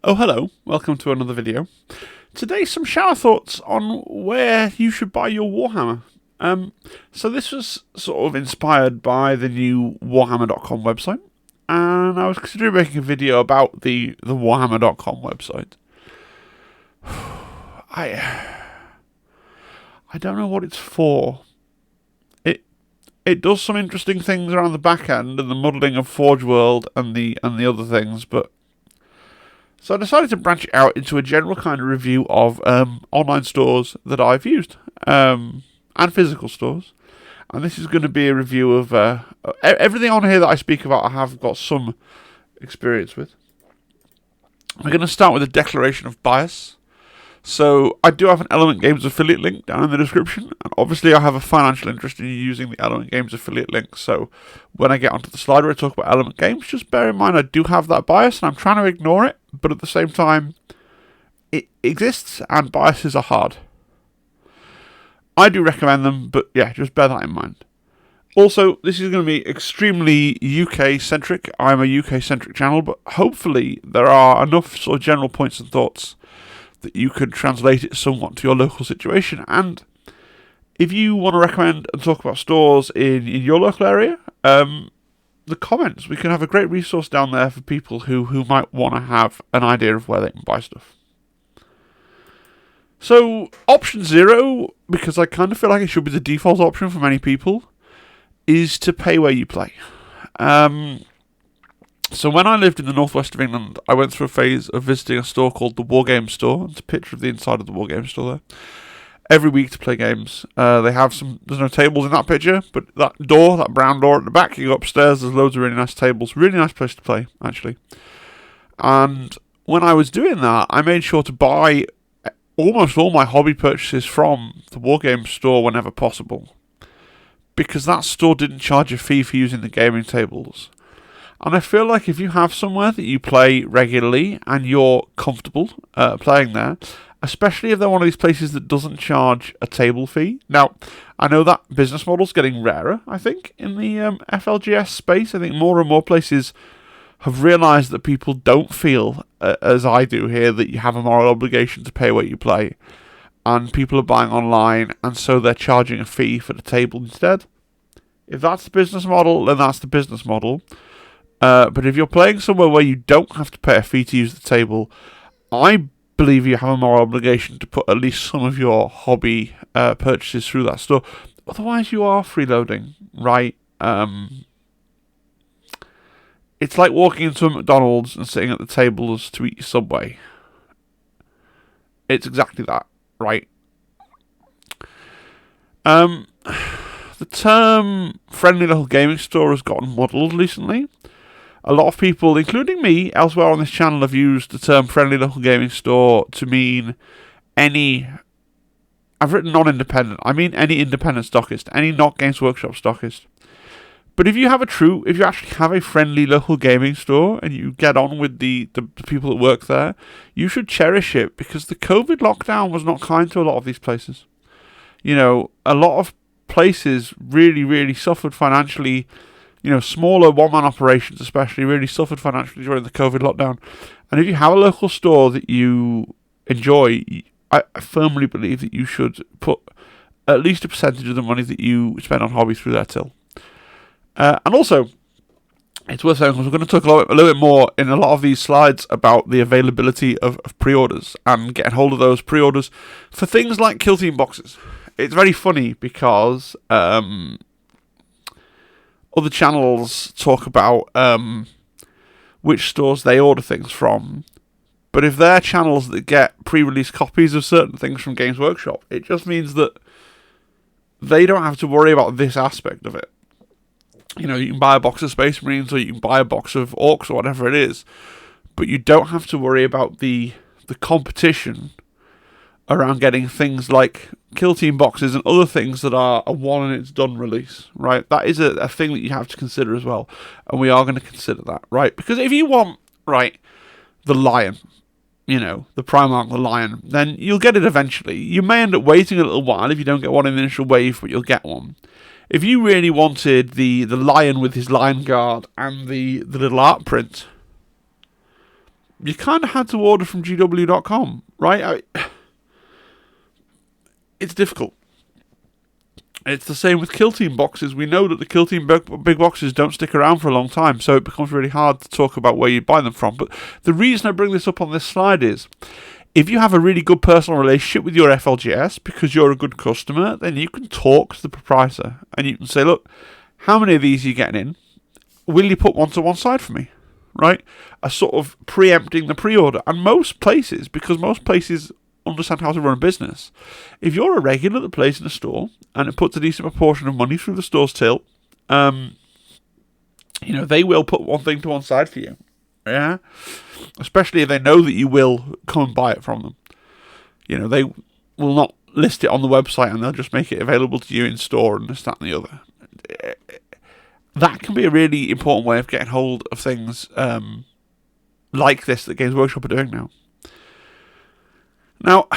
Oh hello, welcome to another video. Today some shower thoughts on where you should buy your Warhammer. So this was sort of inspired by the new Warhammer.com website, and I was considering making a video about the Warhammer.com website. I don't know what it's for. It does some interesting things around the back end and the modelling of Forge World and the other things, but so I decided to branch it out into a general kind of review of online stores that I've used, and physical stores. And this is going to be a review of everything on here that I speak about. I have got some experience with. We're going to start with a declaration of bias. So I do have an Element Games affiliate link down in the description, and obviously I have a financial interest in using the Element Games affiliate link. So when I get onto the slide where I talk about Element Games, just bear in mind I do have that bias, and I'm trying to ignore it, but at the same time, it exists, and biases are hard. I do recommend them, but yeah, just bear that in mind. Also, this is going to be extremely UK-centric. I'm a UK-centric channel, but hopefully there are enough sort of general points and thoughts that you could translate it somewhat to your local situation. And if you want to recommend and talk about stores in your local area, the comments, we can have a great resource down there for people who might want to have an idea of where they can buy stuff. So, option 0, because I kind of feel like it should be the default option for many people, is to pay where you play. So when I lived in the northwest of England, I went through a phase of visiting a store called the Wargame Store. It's a picture of the inside of the Wargame Store there. Every week to play games. They have there's no tables in that picture, but that door, that brown door at the back, you go upstairs, there's loads of really nice tables. Really nice place to play, actually. And when I was doing that, I made sure to buy almost all my hobby purchases from the Wargame Store whenever possible, because that store didn't charge a fee for using the gaming tables. And I feel like if you have somewhere that you play regularly and you're comfortable playing there, especially if they're one of these places that doesn't charge a table fee. Now, I know that business model's getting rarer, I think, in the FLGS space. I think more and more places have realised that people don't feel, as I do here, that you have a moral obligation to pay where you play. And people are buying online, and so they're charging a fee for the table instead. If that's the business model, then that's the business model. But if you're playing somewhere where you don't have to pay a fee to use the table, I believe you have a moral obligation to put at least some of your hobby purchases through that store. Otherwise, you are freeloading, right? It's like walking into a McDonald's and sitting at the tables to eat your Subway. It's exactly that, right? The term friendly little gaming store has gotten muddled recently. A lot of people, including me, elsewhere on this channel have used the term friendly local gaming store to mean any... I've written non-independent. I mean any independent stockist, any not Games Workshop stockist. But if you actually have a friendly local gaming store and you get on with the people that work there, you should cherish it, because the COVID lockdown was not kind to a lot of these places. You know, a lot of places really, really suffered financially. You know, smaller one-man operations especially really suffered financially during the COVID lockdown. And if you have a local store that you enjoy, I firmly believe that you should put at least a percentage of the money that you spend on hobbies through their till. And also, it's worth saying, because we're going to talk a little bit more in a lot of these slides about the availability of pre-orders and getting hold of those pre-orders for things like Kill Team boxes. It's very funny because... other channels talk about which stores they order things from. But if they're channels that get pre-release copies of certain things from Games Workshop, it just means that they don't have to worry about this aspect of it. You know, you can buy a box of Space Marines or you can buy a box of Orcs or whatever it is, but you don't have to worry about the competition around getting things like Kill Team boxes and other things that are a one and it's done release, right? That is a thing that you have to consider as well, and we are going to consider that, right? Because if you want, right, the Lion, you know, the Primarch, the Lion, then you'll get it eventually. You may end up waiting a little while if you don't get one in the initial wave, but you'll get one. If you really wanted the Lion with his Lion Guard and the little art print, you kind of had to order from GW.com, right? It's difficult. It's the same with Kill Team boxes. We know that the Kill Team big boxes don't stick around for a long time, so it becomes really hard to talk about where you buy them from. But the reason I bring this up on this slide is, if you have a really good personal relationship with your FLGS because you're a good customer, then you can talk to the proprietor and you can say, look, how many of these are you getting in? Will you put one to one side for me? Right? A sort of preempting the pre-order. And most places, because most places understand how to run a business, if you're a regular that plays in a store and it puts a decent proportion of money through the store's till, they will put one thing to one side for you. Yeah? Especially if they know that you will come and buy it from them. They will not list it on the website and they'll just make it available to you in store and this, that and the other. That can be a really important way of getting hold of things like this that Games Workshop are doing now. Now,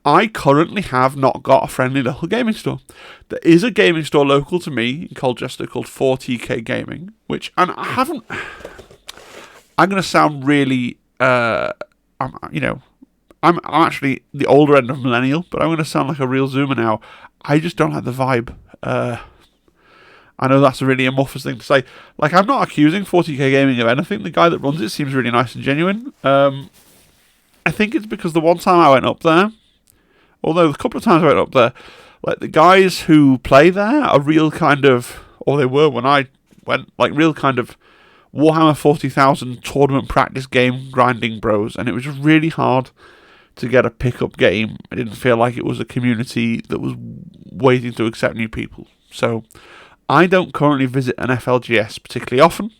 I currently have not got a friendly local gaming store. There is a gaming store local to me in Colchester called 4TK Gaming, I'm going to sound really, I'm actually the older end of millennial, but I'm going to sound like a real zoomer now. I just don't like the vibe. I know that's a really amorphous thing to say. Like, I'm not accusing 40k Gaming of anything. The guy that runs it seems really nice and genuine. I think it's because the one time I went up there, although the couple of times I went up there, like, the guys who play there are real kind of, or they were when I went, like, real kind of Warhammer 40,000 tournament practice game grinding bros, and it was just really hard to get a pickup game. I didn't feel like it was a community that was waiting to accept new people. So I don't currently visit an FLGS particularly often,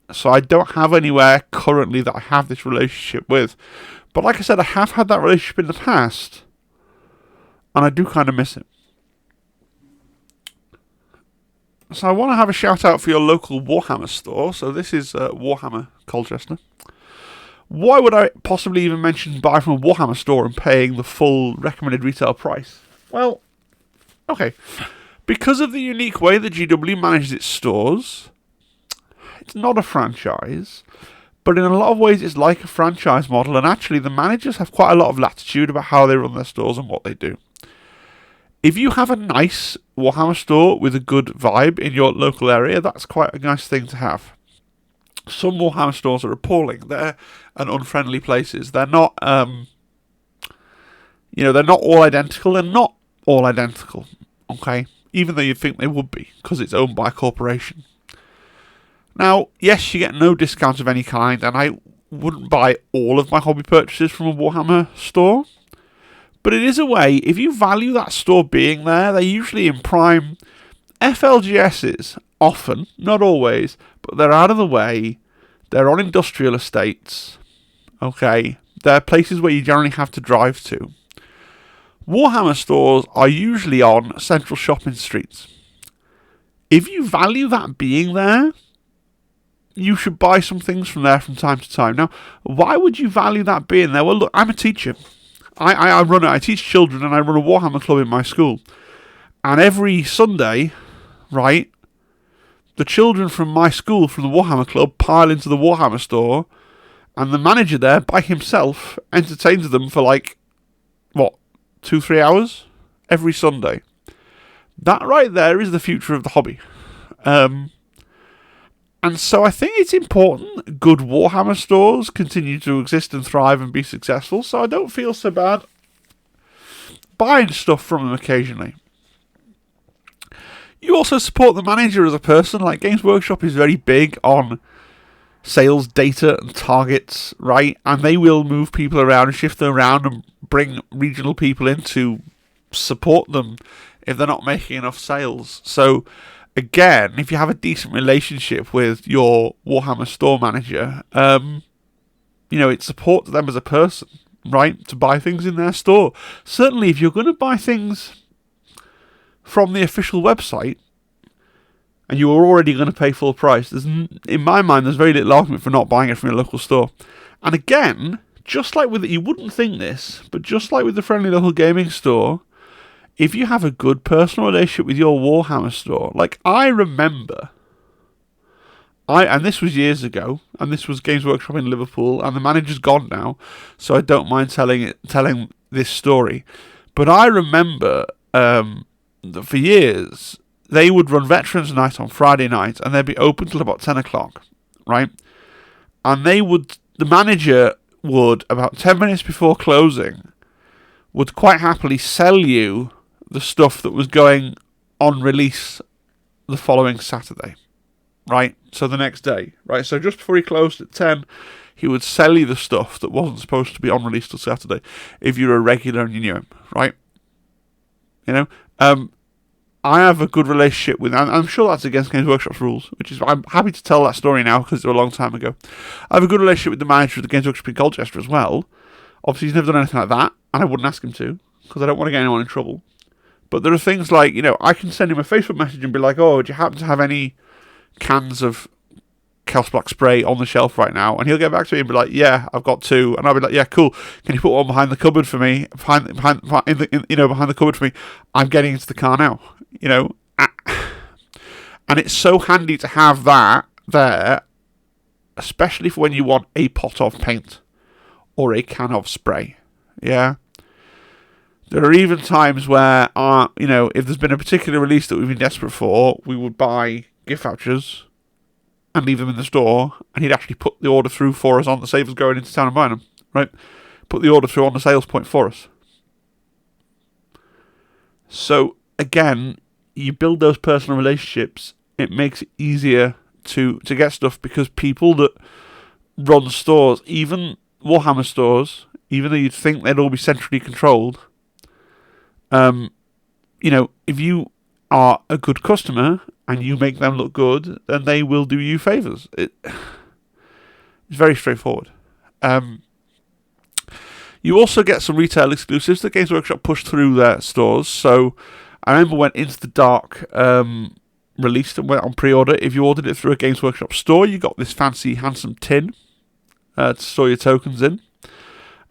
so I don't have anywhere currently that I have this relationship with. But like I said, I have had that relationship in the past, and I do kind of miss it. So I want to have a shout out for your local Warhammer store. So this is Warhammer Colchester. Why would I possibly even mention buy from a Warhammer store and paying the full recommended retail price? Well, okay. Because of the unique way that GW manages its stores, it's not a franchise, but in a lot of ways it's like a franchise model, and actually the managers have quite a lot of latitude about how they run their stores and what they do. If you have a nice Warhammer store with a good vibe in your local area, that's quite a nice thing to have. Some Warhammer stores are appalling. They're unfriendly places. They're not, they're not all identical. They're not all identical, okay? Even though you'd think they would be, because it's owned by a corporation. Now, yes, you get no discounts of any kind, and I wouldn't buy all of my hobby purchases from a Warhammer store. But it is a way, if you value that store being there, they're usually in prime FLGSs, often, not always, but they're out of the way, they're on industrial estates, okay? They're places where you generally have to drive to. Warhammer stores are usually on central shopping streets. If you value that being there, you should buy some things from there from time to time. Now, why would you value that being there? Well, look, I'm a teacher. I teach children, and I run a Warhammer club in my school. And every Sunday, right, the children from my school, from the Warhammer club, pile into the Warhammer store, and the manager there, by himself, entertains them for 2-3 hours every Sunday. That right there is the future of the hobby. And so I think it's important good Warhammer stores continue to exist and thrive and be successful, so I don't feel so bad buying stuff from them occasionally. You also support the manager as a person. Like, Games Workshop is very big on sales data and targets, right? And they will move people around and shift them around and bring regional people in to support them if they're not making enough sales. So again, if you have a decent relationship with your Warhammer store manager, it supports them as a person, right? To buy things in their store. Certainly, if you're going to buy things from the official website and you are already going to pay full price, in my mind, there's very little argument for not buying it from your local store. And again, just like with it, you wouldn't think this, but just like with the friendly local gaming store, if you have a good personal relationship with your Warhammer store, like I remember And this was years ago, and this was Games Workshop in Liverpool, and the manager's gone now, so I don't mind telling this story. But I remember that for years they would run Veterans Night on Friday night, and they'd be open till about 10 o'clock, right? And the manager would, about 10 minutes before closing, would quite happily sell you the stuff that was going on release the following Saturday. Right, so the next day, right, so just before he closed at 10, he would sell you the stuff that wasn't supposed to be on release till Saturday, if you're a regular and you knew him, right? You know, I have a good relationship with, and I'm sure that's against Games Workshop's rules, which is, I'm happy to tell that story now, because it was a long time ago. I have a good relationship with the manager of the Games Workshop in Colchester as well. Obviously, he's never done anything like that, and I wouldn't ask him to, because I don't want to get anyone in trouble. But there are things like, I can send him a Facebook message and be like, oh, do you happen to have any cans of Chaos Black spray on the shelf right now? And he'll get back to me and be like, yeah, I've got 2. And I'll be like, yeah, cool, can you put one behind the cupboard for me, behind the cupboard for me? I'm getting into the car now. And it's so handy to have that there, especially for when you want a pot of paint or a can of spray. Yeah, there are even times where if there's been a particular release that we've been desperate for, we would buy gift vouchers and leave them in the store, and he'd actually put the order through for us on the save us going into town and buying them, right? Put the order through on the sales point for us. So again, you build those personal relationships. It makes it easier to get stuff, because people that run stores, even Warhammer stores, even though you'd think they'd all be centrally controlled, if you are a good customer and you make them look good, then they will do you favours. It's very straightforward. You also get some retail exclusives that Games Workshop push through their stores. So I remember when Into the Dark released and went on pre-order, if you ordered it through a Games Workshop store, you got this fancy, handsome tin to store your tokens in.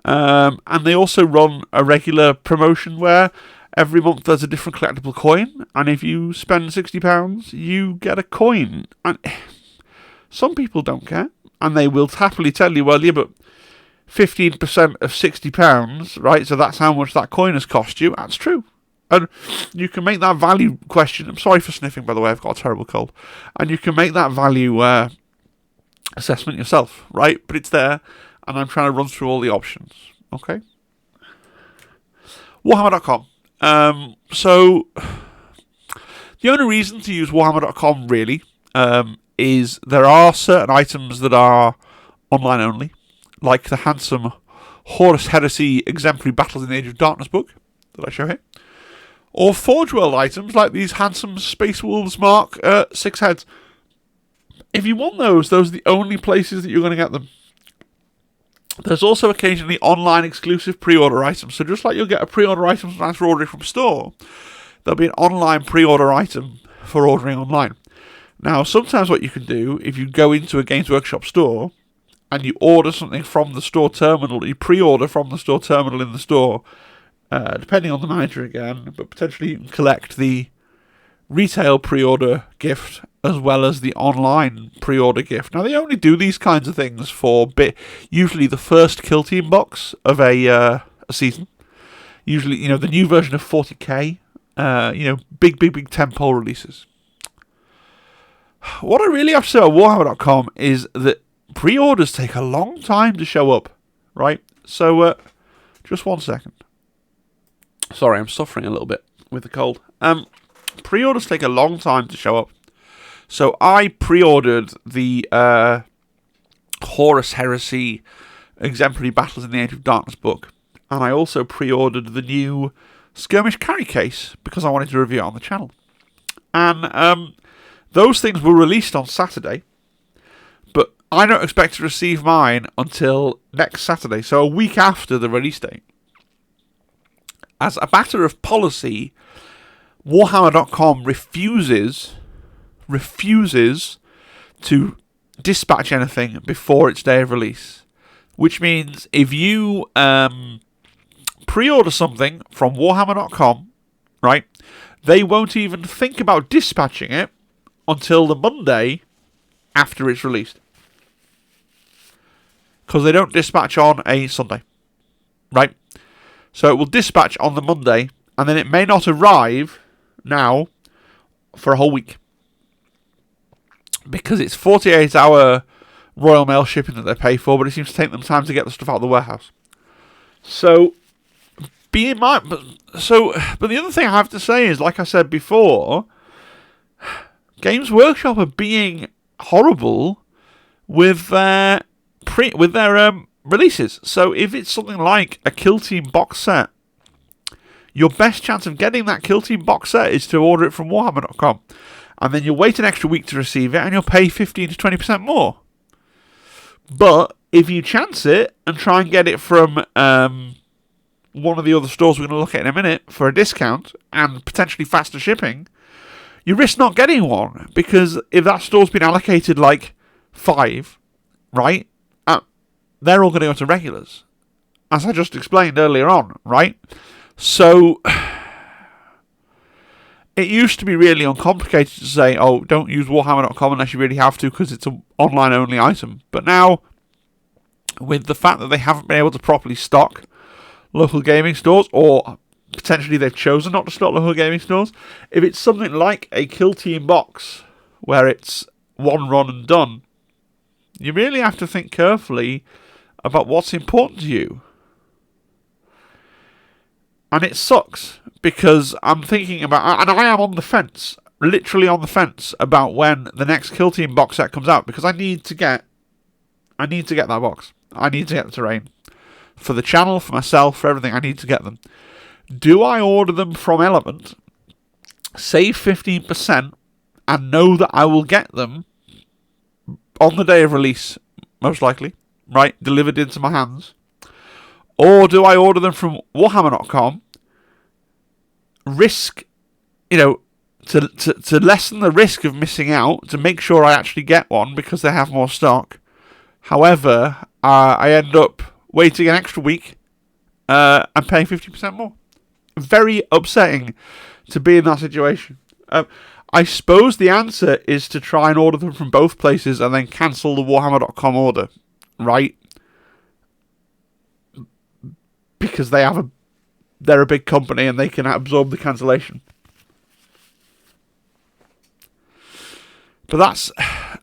And they also run a regular promotion where every month there's a different collectible coin, and if you spend £60, you get a coin. And some people don't care, and they will happily tell you, well, yeah, but 15% of £60, right? So that's how much that coin has cost you. That's true. And you can make that value question. I'm sorry for sniffing, by the way, I've got a terrible cold. And you can make that value assessment yourself, right? But it's there, and I'm trying to run through all the options. Okay? Warhammer.com. So the only reason to use Warhammer.com really is there are certain items that are online only, like the handsome Horus Heresy Exemplary Battles in the Age of Darkness book that I show here, or Forge World items like these handsome Space Wolves Mark 6 heads. If you want those are the only places that you're going to get them. There's also occasionally online exclusive pre-order items. So just like you'll get a pre-order item sometimes for ordering from store, there'll be an online pre-order item for ordering online. Now, sometimes what you can do, if you go into a Games Workshop store and you order something from the store terminal, you pre-order from the store terminal in the store, depending on the manager again, but potentially you can collect the retail pre-order gift as well as the online pre-order gift. Now, they only do these kinds of things for usually the first Kill Team box of a season. Usually, the new version of 40k. Big tentpole releases. What I really have to say about Warhammer.com is that pre-orders take a long time to show up, right? So, just 1 second. Sorry, I'm suffering a little bit with the cold. Pre-orders take a long time to show up. So I pre-ordered the Horus Heresy Exemplary Battles in the Age of Darkness book, and I also pre-ordered the new Skirmish Carry Case because I wanted to review it on the channel. And those things were released on Saturday, but I don't expect to receive mine until next Saturday, so a week after the release date. As a matter of policy, Warhammer.com refuses to dispatch anything before its day of release. Which means if you pre-order something from Warhammer.com, right, they won't even think about dispatching it until the Monday after it's released. Because they don't dispatch on a Sunday. Right? So it will dispatch on the Monday, and then it may not arrive now for a whole week. Because it's 48-hour Royal Mail shipping that they pay for, but it seems to take them time to get the stuff out of the warehouse. So, but the other thing I have to say is, like I said before, Games Workshop are being horrible with their releases. So if it's something like a Kill Team box set, your best chance of getting that Kill Team box set is to order it from Warhammer.com. And then you'll wait an extra week to receive it, and you'll pay 15 to 20% more. But if you chance it and try and get it from one of the other stores we're going to look at in a minute for a discount and potentially faster shipping, you risk not getting one. Because if that store's been allocated like 5, right, they're all going to go to regulars. As I just explained earlier on, right? So it used to be really uncomplicated to say, oh, don't use Warhammer.com unless you really have to because it's an online-only item. But now, with the fact that they haven't been able to properly stock local gaming stores, or potentially they've chosen not to stock local gaming stores, if it's something like a Kill Team box, where it's one run and done, you really have to think carefully about what's important to you. And it sucks, because I'm thinking about, and I am on the fence, literally on the fence, about when the next Kill Team box set comes out, because I need to get that box. I need to get the terrain. For the channel, for myself, for everything, I need to get them. Do I order them from Element, save 15%, and know that I will get them on the day of release, most likely, right, delivered into my hands? Or do I order them from Warhammer.com, risk, to lessen the risk of missing out, to make sure I actually get one because they have more stock. However, I end up waiting an extra week and paying 50% more. Very upsetting to be in that situation. I suppose the answer is to try and order them from both places and then cancel the Warhammer.com order, right? Because they're a big company and they can absorb the cancellation. But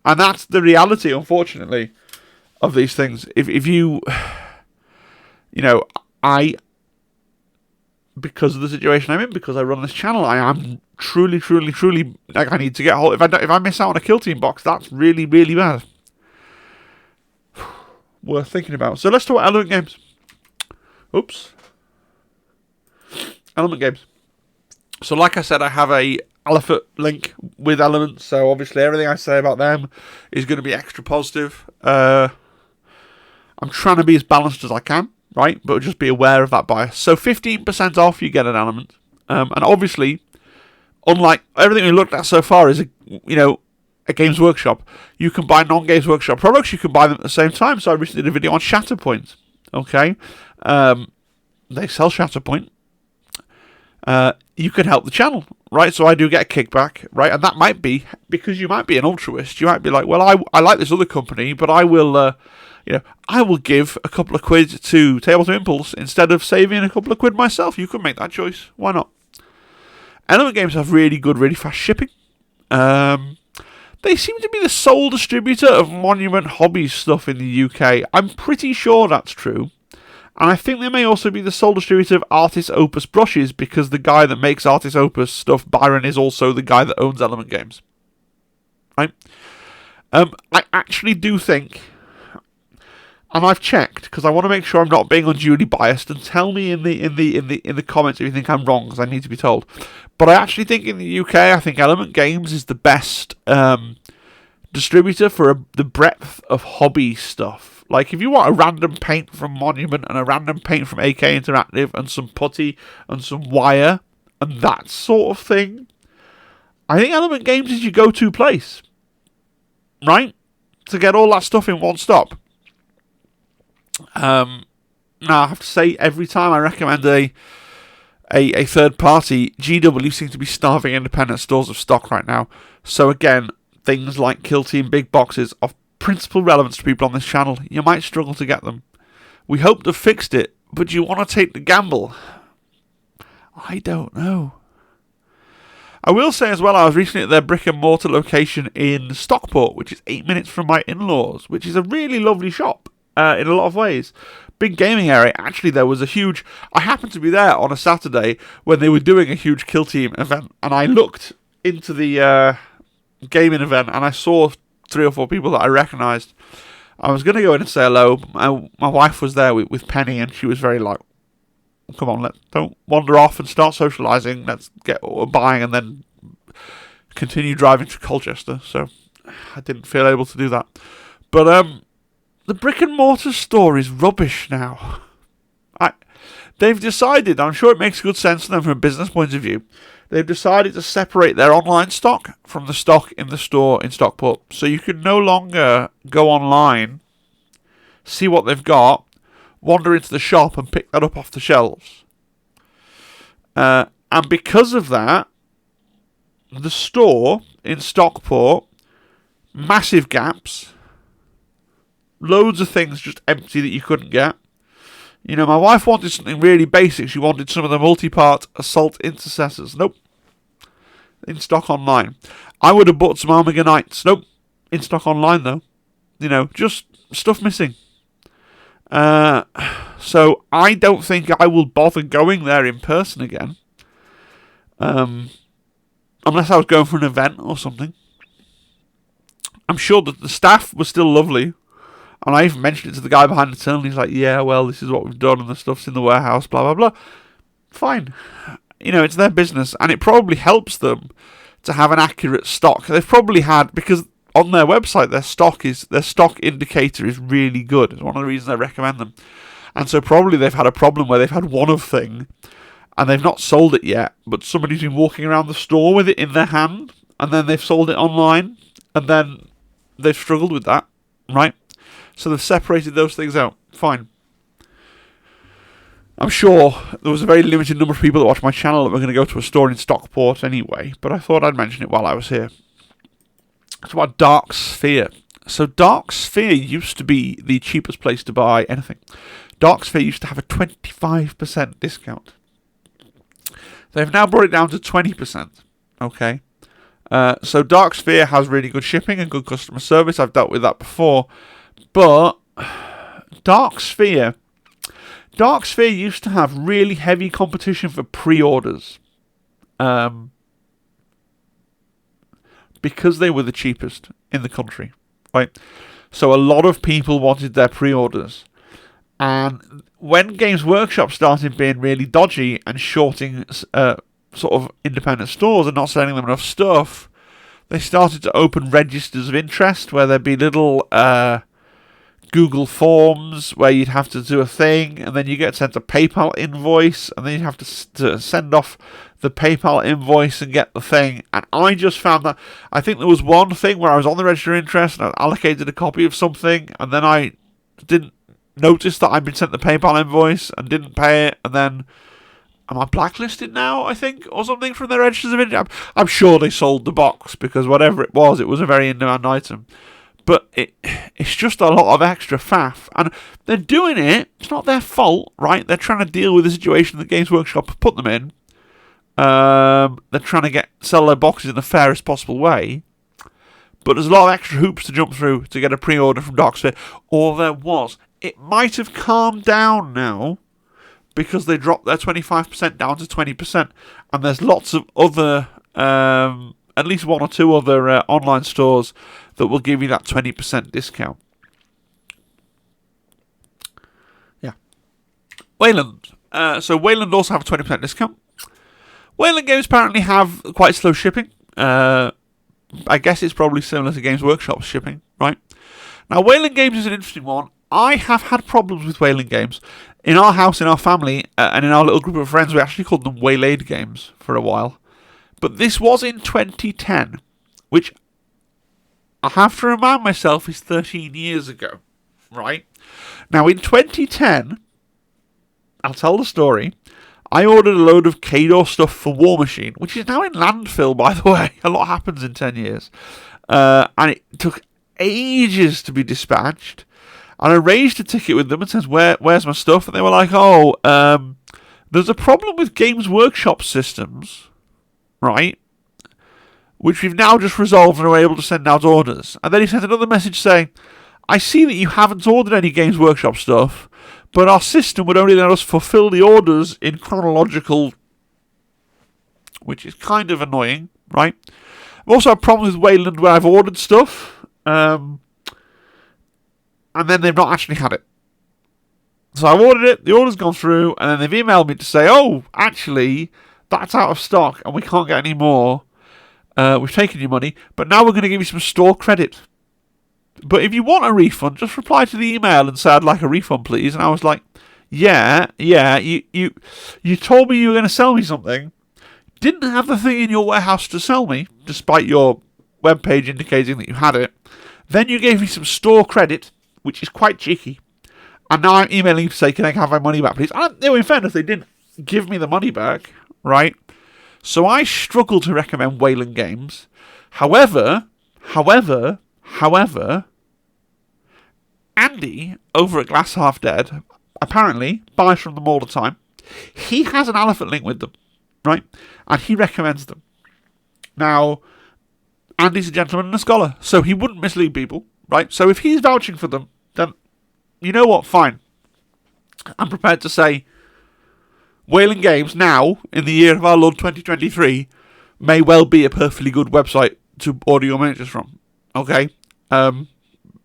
that's the reality, unfortunately, of these things. If you because of the situation I'm in, because I run this channel, I am truly, like, I need to get hold. If I miss out on a Kill Team box, that's really, really bad. Worth thinking about. So let's talk about Element Games. Element Games. So like I said, I have a Alpha link with Element, so obviously everything I say about them is going to be extra positive. I'm trying to be as balanced as I can, right? But just be aware of that bias. So 15% off, you get an Element. And obviously, unlike everything we looked at so far is a Games Workshop. You can buy non-Games Workshop products, you can buy them at the same time. So I recently did a video on Shatterpoint. Okay? They sell Shatterpoint. You can help the channel, right? So I do get a kickback, right? And that might be because you might be an altruist. You might be like, well, I like this other company, but I will, I will give a couple of quid to Tabletop Impulse instead of saving a couple of quid myself. You can make that choice. Why not? Element Games have really good, really fast shipping. They seem to be the sole distributor of Monument Hobbies stuff in the UK. I'm pretty sure that's true. And I think they may also be the sole distributor of Artis Opus brushes, because the guy that makes Artis Opus stuff, Byron, is also the guy that owns Element Games. Right? I actually do think, and I've checked because I want to make sure I'm not being unduly biased. And tell me in the comments if you think I'm wrong, because I need to be told. But I actually think in the UK, I think Element Games is the best distributor for the breadth of hobby stuff. Like, if you want a random paint from Monument and a random paint from AK Interactive and some putty and some wire and that sort of thing, I think Element Games is your go-to place, right? To get all that stuff in one stop. Now, I have to say, every time I recommend a third party, GW seem to be starving independent stores of stock right now. So again, things like Kill Team big boxes of principal relevance to people on this channel, you might struggle to get them. We hope to have fixed it, but do you want to take the gamble? I don't know. I will say as well, I was recently at their brick and mortar location in Stockport, which is 8 minutes from my in-laws, which is a really lovely shop in a lot of ways. Big gaming area. Actually, there was a huge... I happened to be there on a Saturday when they were doing a huge Kill Team event, and I looked into the gaming event, and I saw 3 or 4 people that I recognised. I was going to go in and say hello. My wife was there with Penny, and she was very like, come on, don't wander off and start socialising. Let's get what we're buying and then continue driving to Colchester. So I didn't feel able to do that. But the brick and mortar store is rubbish now. They've decided, I'm sure it makes good sense to them from a business point of view, they've decided to separate their online stock from the stock in the store in Stockport. So you can no longer go online, see what they've got, wander into the shop and pick that up off the shelves. And because of that, the store in Stockport, massive gaps, loads of things just empty that you couldn't get. You know, my wife wanted something really basic. She wanted some of the multi-part assault intercessors. Nope. In stock online. I would have bought some Armageddon Knights. Nope. In stock online, though. You know, just stuff missing. So I don't think I will bother going there in person again. Unless I was going for an event or something. I'm sure that the staff was still lovely. And I even mentioned it to the guy behind the till, and he's like, yeah, well, this is what we've done, and the stuff's in the warehouse, blah, blah, blah. Fine. You know, it's their business, and it probably helps them to have an accurate stock. They've probably had, because on their website, their stock indicator is really good. It's one of the reasons I recommend them. And so probably they've had a problem where they've had one of thing, and they've not sold it yet, but somebody's been walking around the store with it in their hand, and then they've sold it online, and then they've struggled with that, right? So they've separated those things out. Fine. I'm sure there was a very limited number of people that watch my channel that were going to go to a store in Stockport anyway, but I thought I'd mention it while I was here. It's about Dark Sphere. So Dark Sphere used to be the cheapest place to buy anything. Dark Sphere used to have a 25% discount. They've now brought it down to 20%. Okay. So Dark Sphere has really good shipping and good customer service. I've dealt with that before. But Dark Sphere used to have really heavy competition for pre-orders. Because they were the cheapest in the country, right? So a lot of people wanted their pre-orders. And when Games Workshop started being really dodgy and shorting sort of independent stores and not selling them enough stuff, they started to open registers of interest where there'd be little Google Forms where you'd have to do a thing, and then you get sent a PayPal invoice, and then you'd have to send off the PayPal invoice and get the thing. And I just found that, I think there was one thing where I was on the register of interest and I allocated a copy of something, and then I didn't notice that I'd been sent the PayPal invoice and didn't pay it, and then am I blacklisted now, I think, or something from their registers of interest? I'm sure they sold the box, because whatever it was a very in-demand item. But it's just a lot of extra faff. And they're doing it. It's not their fault, right? They're trying to deal with the situation that Games Workshop put them in. They're trying to sell their boxes in the fairest possible way. But there's a lot of extra hoops to jump through to get a pre-order from Dark Sphere. Or there was. It might have calmed down now, because they dropped their 25% down to 20%. And there's lots of other, at least one or two other online stores that will give you that 20% discount. Yeah. Wayland. So Wayland also have a 20% discount. Wayland games apparently have quite slow shipping. I guess it's probably similar to Games Workshop's shipping, right? Now, Wayland Games is an interesting one. I have had problems with Wayland Games. In our house, in our family, and in our little group of friends, we actually called them Waylaid Games for a while. But this was in 2010, which I have to remind myself is 13 years ago, right? Now, in 2010, I'll tell the story. I ordered a load of Kador stuff for War Machine, which is now in landfill, by the way. A lot happens in 10 years. and it took ages to be dispatched. And I raised a ticket with them and says, where's my stuff? And they were like, there's a problem with Games Workshop systems, right? Which we've now just resolved and are able to send out orders. And then he sent another message saying, I see that you haven't ordered any Games Workshop stuff, but our system would only let us fulfill the orders in chronological, which is kind of annoying, right? I've also had problems with Wayland where I've ordered stuff, and then they've not actually had it. So I've ordered it, the order's gone through, and then they've emailed me to say, oh, actually, that's out of stock and we can't get any more. We've taken your money, but now we're going to give you some store credit. But if you want a refund, just reply to the email and say, I'd like a refund, please. And I was like, yeah, you told me you were going to sell me something, didn't have the thing in your warehouse to sell me, despite your webpage indicating that you had it. Then you gave me some store credit, which is quite cheeky. And now I'm emailing you to say, can I have my money back, please? And in fairness, they didn't give me the money back, right? So I struggle to recommend Wayland games. However, Andy, over at Glass Half Dead, apparently buys from them all the time. He has an Elephant link with them, right? And he recommends them. Now, Andy's a gentleman and a scholar, so he wouldn't mislead people, right? So if he's vouching for them, then you know what? Fine. I'm prepared to say Wayland Games now, in the year of our Lord 2023, may well be a perfectly good website to order your miniatures from. Okay?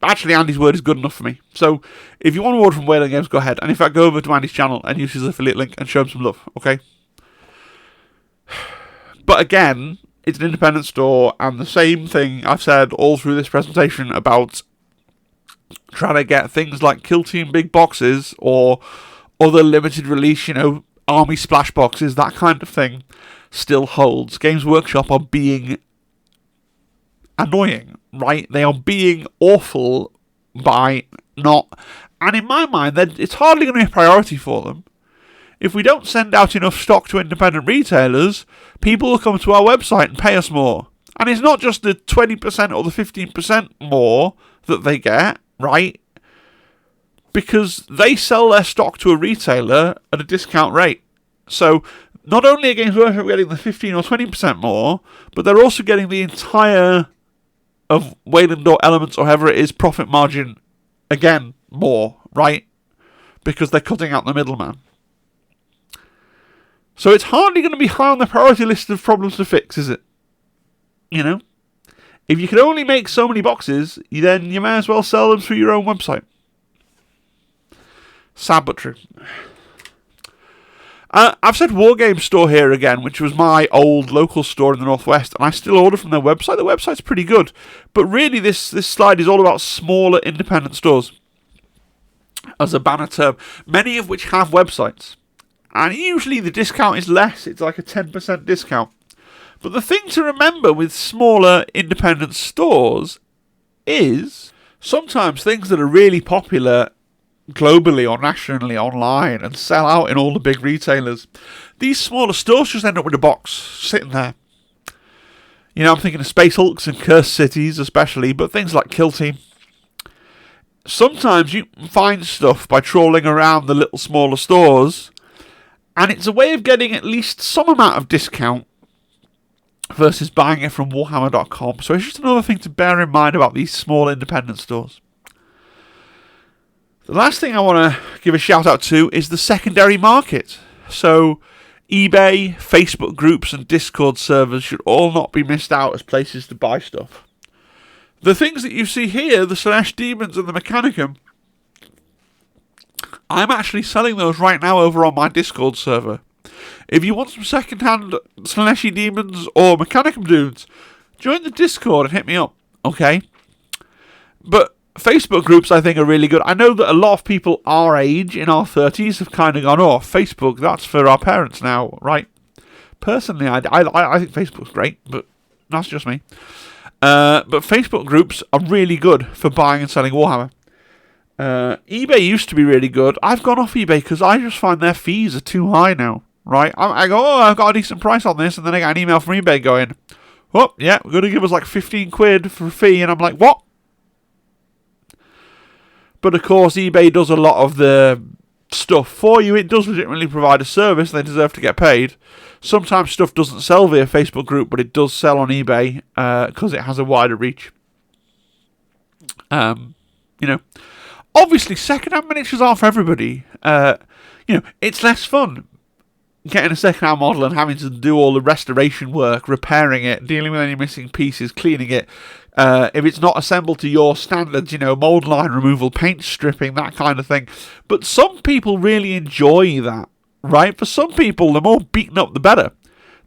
Actually, Andy's word is good enough for me. So, if you want to order from Wayland Games, go ahead. And in fact, go over to Andy's channel and use his affiliate link and show him some love. Okay? But again, it's an independent store, and the same thing I've said all through this presentation about trying to get things like Kill Team big boxes or other limited release, Army splash boxes, that kind of thing, still holds. Games Workshop are being annoying, right? They are being awful by not... And in my mind, it's hardly going to be a priority for them. If we don't send out enough stock to independent retailers, people will come to our website and pay us more. And it's not just the 20% or the 15% more that they get, right? Because they sell their stock to a retailer at a discount rate. So not only are Games Workshop getting the 15 or 20% more, but they're also getting the entire of Wayland or Elements or however it is profit margin again more, right? Because they're cutting out the middleman. So it's hardly going to be high on the priority list of problems to fix, is it? If you can only make so many boxes, then you may as well sell them through your own website. Sad but true. I've said Wargame Store here again, which was my old local store in the Northwest, and I still order from their website. The website's pretty good. But really, this slide is all about smaller independent stores as a banner term, many of which have websites. And usually the discount is less. It's like a 10% discount. But the thing to remember with smaller independent stores is sometimes things that are really popular globally or nationally online and sell out in all the big retailers, these smaller stores just end up with a box sitting there. I'm thinking of Space Hulks and Cursed Cities especially, but things like Kill Team. Sometimes you can find stuff by trawling around the little smaller stores, and it's a way of getting at least some amount of discount versus buying it from Warhammer.com. So it's just another thing to bear in mind about these small independent stores. The last thing I want to give a shout out to is the secondary market. So eBay, Facebook groups and Discord servers should all not be missed out as places to buy stuff. The things that you see here, the Slanesh Demons and the Mechanicum, I'm actually selling those right now over on my Discord server. If you want some second-hand Slanesh Demons or Mechanicum dudes, join the Discord and hit me up, okay? But Facebook groups, I think, are really good. I know that a lot of people our age, in our 30s, have kind of gone, oh, Facebook, that's for our parents now, right? Personally, I think Facebook's great, but that's just me. But Facebook groups are really good for buying and selling Warhammer. eBay used to be really good. I've gone off eBay because I just find their fees are too high now, right? I go, oh, I've got a decent price on this, and then I get an email from eBay going, oh, yeah, we're going to give us like 15 quid for a fee. And I'm like, what? But of course, eBay does a lot of the stuff for you. It does legitimately provide a service. They deserve to get paid. Sometimes stuff doesn't sell via Facebook group, but it does sell on eBay because it has a wider reach. Obviously, second-hand miniatures aren't for everybody. It's less fun getting a second-hand model and having to do all the restoration work, repairing it, dealing with any missing pieces, cleaning it. If it's not assembled to your standards, mold line removal, paint stripping, that kind of thing. But some people really enjoy that, right? For some people, the more beaten up, the better.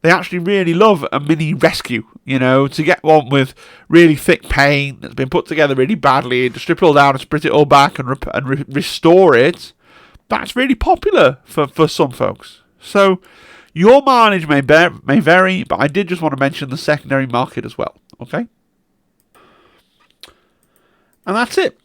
They actually really love a mini rescue, to get one with really thick paint that's been put together really badly, to strip it all down and sprit it all back and restore it. That's really popular for some folks. So your mileage may vary, but I did just want to mention the secondary market as well, okay? And that's it.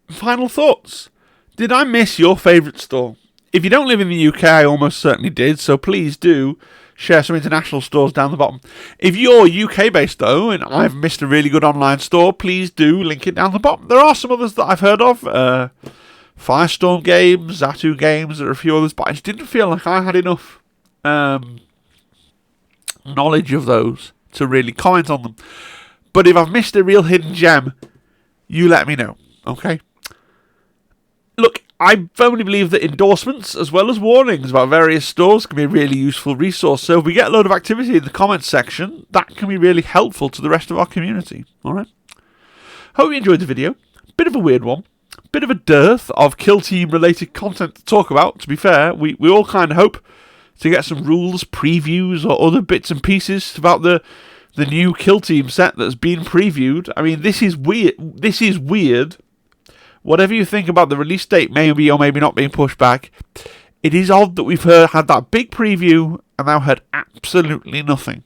Final thoughts. Did I miss your favourite store? If you don't live in the UK, I almost certainly did, so please do share some international stores down the bottom. If you're UK based though, and I've missed a really good online store, please do link it down the bottom. There are some others that I've heard of. Firestorm Games, Zatu Games, there are a few others, but I just didn't feel like I had enough knowledge of those to really comment on them. But if I've missed a real hidden gem, you let me know, okay? Look, I firmly believe that endorsements, as well as warnings about various stores, can be a really useful resource. So if we get a load of activity in the comments section, that can be really helpful to the rest of our community, alright? Hope you enjoyed the video. Bit of a weird one. Bit of a dearth of Kill Team related content to talk about, to be fair. We all kind of hope to get some rules, previews, or other bits and pieces about the new Kill Team set that's been previewed. I mean, this is weird. Whatever you think about the release date maybe or maybe not being pushed back, it is odd that we've had that big preview and now heard absolutely nothing.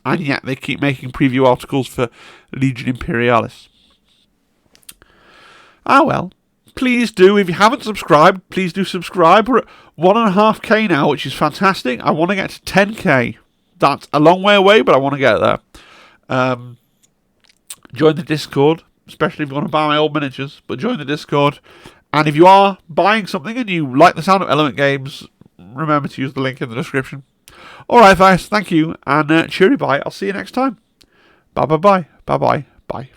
And yet they keep making preview articles for Legion Imperialis. Ah well, please do. If you haven't subscribed, please do subscribe. We're at 1.5k now, which is fantastic. I want to get to 10k. That's a long way away, but I want to get there. Join the Discord, especially if you want to buy my old miniatures, but join the Discord. And if you are buying something and you like the sound of Element Games, remember to use the link in the description. Alright guys, thank you, and cheery bye. I'll see you next time. Bye bye bye. Bye bye. Bye.